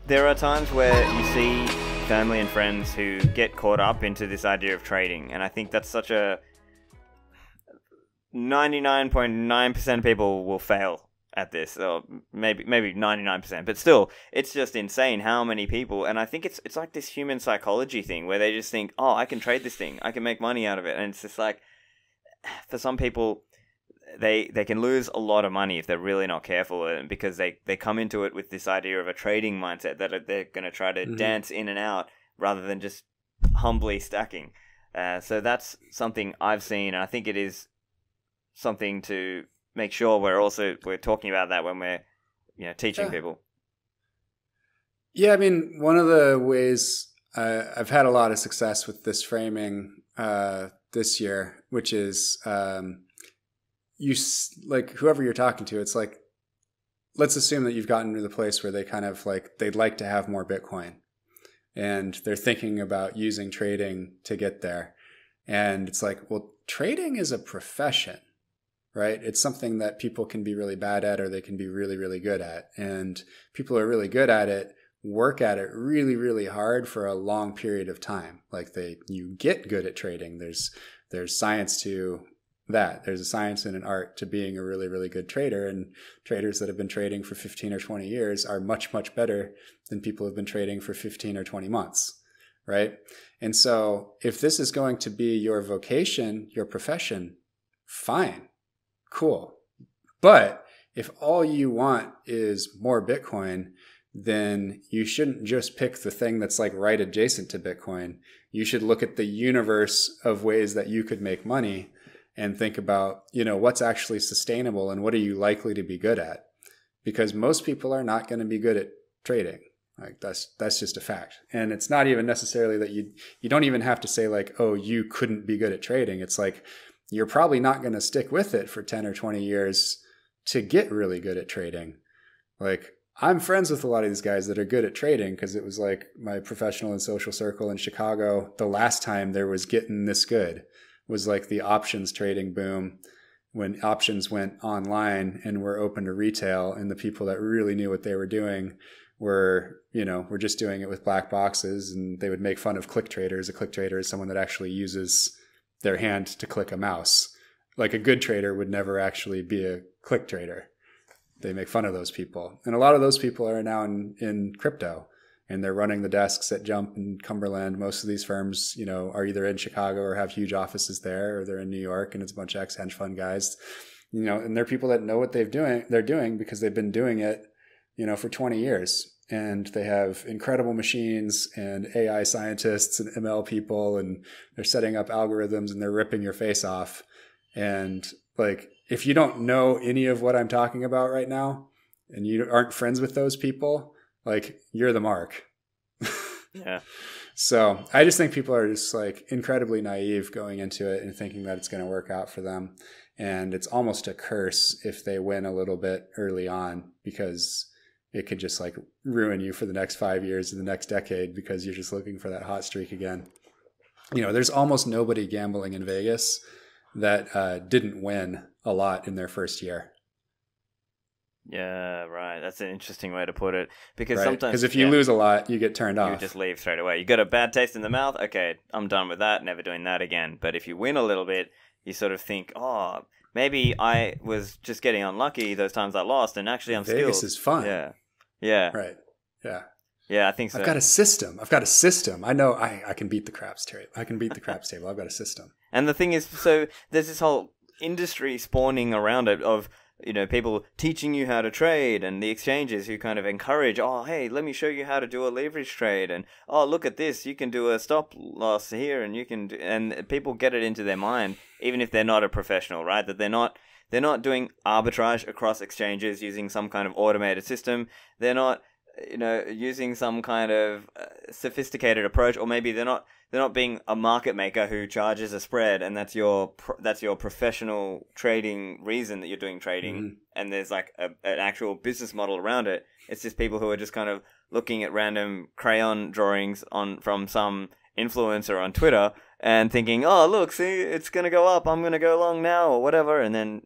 there are times where you see family and friends who get caught up into this idea of trading, and I think that's such a 99.9% of people will fail at this, or maybe 99%, but still, it's just insane how many people, and I think it's like this human psychology thing where they just think, oh, I can trade this thing, I can make money out of it, and it's just like, for some people, they can lose a lot of money if they're really not careful, and because they come into it with this idea of a trading mindset that they're going to try to dance in and out rather than just humbly stacking. So that's something I've seen, and I think it is something to make sure we're talking about that when we're teaching people. Yeah, I mean, one of the ways I've had a lot of success with this framing this year, which is like whoever you're talking to, it's like, let's assume that you've gotten to the place where they kind of like, they'd like to have more Bitcoin and they're thinking about using trading to get there. And it's like, well, trading is a profession, right? It's something that people can be really bad at, or they can be really, really good at. And people who are really good at it work at it really, really hard for a long period of time. Like you get good at trading. There's science to that. There's a science and an art to being a really, really good trader. And traders that have been trading for 15 or 20 years are much, much better than people who have been trading for 15 or 20 months, right? And so if this is going to be your vocation, your profession, fine, cool. But if all you want is more Bitcoin, then you shouldn't just pick the thing that's like right adjacent to Bitcoin. You should look at the universe of ways that you could make money and think about, what's actually sustainable and what are you likely to be good at? Because most people are not going to be good at trading. Like that's just a fact. And it's not even necessarily that you don't even have to say like, oh, you couldn't be good at trading. It's like, you're probably not going to stick with it for 10 or 20 years to get really good at trading. Like, I'm friends with a lot of these guys that are good at trading because it was like my professional and social circle in Chicago. The last time there was getting this good was like the options trading boom, when options went online and were open to retail, and the people that really knew what they were doing were just doing it with black boxes, and they would make fun of click traders. A click trader is someone that actually uses their hand to click a mouse. Like a good trader would never actually be a click trader. They make fun of those people. And a lot of those people are now in crypto, and they're running the desks at Jump and Cumberland. Most of these firms, are either in Chicago or have huge offices there, or they're in New York, and it's a bunch of ex-hedge fund guys, and they're people that know what they're doing because they've been doing it, for 20 years. And they have incredible machines and AI scientists and ML people, and they're setting up algorithms and they're ripping your face off. And like, if you don't know any of what I'm talking about right now and you aren't friends with those people, like, you're the mark. Yeah. So I just think people are just like incredibly naive going into it and thinking that it's going to work out for them. And it's almost a curse if they win a little bit early on, because it could just like ruin you for the next 5 years or the next decade, because you're just looking for that hot streak again. There's almost nobody gambling in Vegas that didn't win a lot in their first year. Yeah, right. That's an interesting way to put it. Because right? sometimes... Because if you lose a lot, you get turned off. You just leave straight away. You got a bad taste in the mouth, okay, I'm done with that, never doing that again. But if you win a little bit, you sort of think, oh, maybe I was just getting unlucky those times I lost, and actually I'm skilled. Vegas is fun. Yeah. Right. Yeah. Yeah, I think so. I've got a system. I know I can beat the craps table. I've got a system. And the thing is, so there's this whole industry spawning around it of, people teaching you how to trade, and the exchanges who kind of encourage, oh, hey, let me show you how to do a leverage trade, and oh, look at this, you can do a stop loss here, and you can and people get it into their mind, even if they're not a professional, right? That they're not doing arbitrage across exchanges using some kind of automated system. They're not, using some kind of sophisticated approach, or maybe they're not being a market maker who charges a spread, and that's your professional trading reason that you're doing trading, and there's like an actual business model around it. It's just people who are just kind of looking at random crayon drawings from some influencer on Twitter and thinking, oh, look, see, it's going to go up, I'm going to go long now, or whatever, and then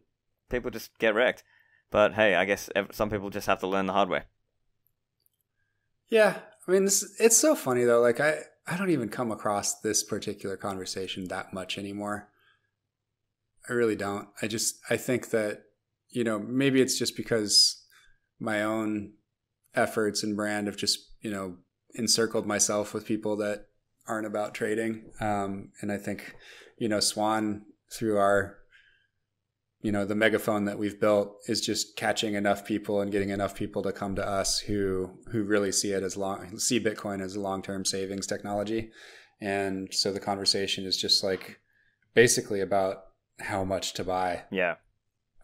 people just get wrecked. But hey, I guess some people just have to learn the hard way. Yeah. I mean, it's so funny though. Like I don't even come across this particular conversation that much anymore. I really don't. I think that, you know, maybe it's just because my own efforts and brand have just, you know, encircled myself with people that aren't about trading. And I think, you know, Swan, through our, you know, the megaphone that we've built, is just catching enough people and getting enough people to come to us who really see Bitcoin as a long-term savings technology. And so the conversation is just like basically about how much to buy. Yeah.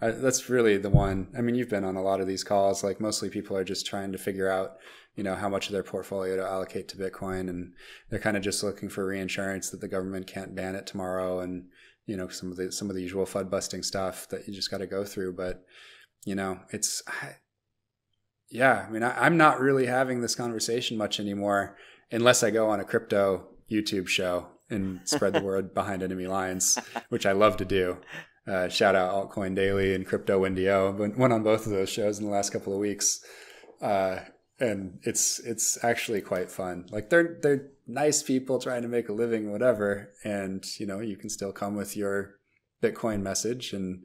That's really the one. I mean, you've been on a lot of these calls. Like, mostly people are just trying to figure out, you know, how much of their portfolio to allocate to Bitcoin, and they're kind of just looking for reinsurance that the government can't ban it tomorrow, and, you know, some of the usual FUD busting stuff that you just got to go through. But, you know, I mean, I'm not really having this conversation much anymore unless I go on a crypto YouTube show and spread the word behind enemy lines, which I love to do. Shout out Altcoin Daily and Crypto Wendio. Went on both of those shows in the last couple of weeks. And it's actually quite fun. Like, they're nice people trying to make a living, whatever. And, you know, you can still come with your Bitcoin message. And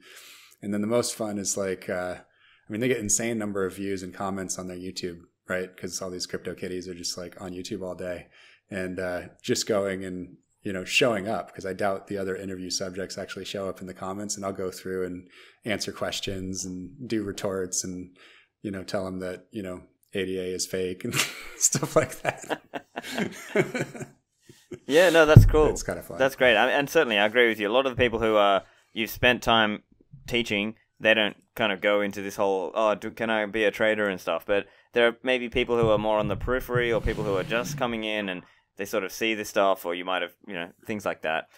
then the most fun is like, I mean, they get insane number of views and comments on their YouTube, right? Because all these crypto kitties are just like on YouTube all day, and just going and, you know, showing up, because I doubt the other interview subjects actually show up in the comments, and I'll go through and answer questions and do retorts and, you know, tell them that, you know, ADA is fake and stuff like that. Yeah, no, that's cool. It's kind of fun. That's great. And certainly I agree with you. A lot of the people who you've spent time teaching, they don't kind of go into this whole, can I be a trader and stuff. But there are maybe people who are more on the periphery, or people who are just coming in and they sort of see this stuff, or you might have, you know, things like that.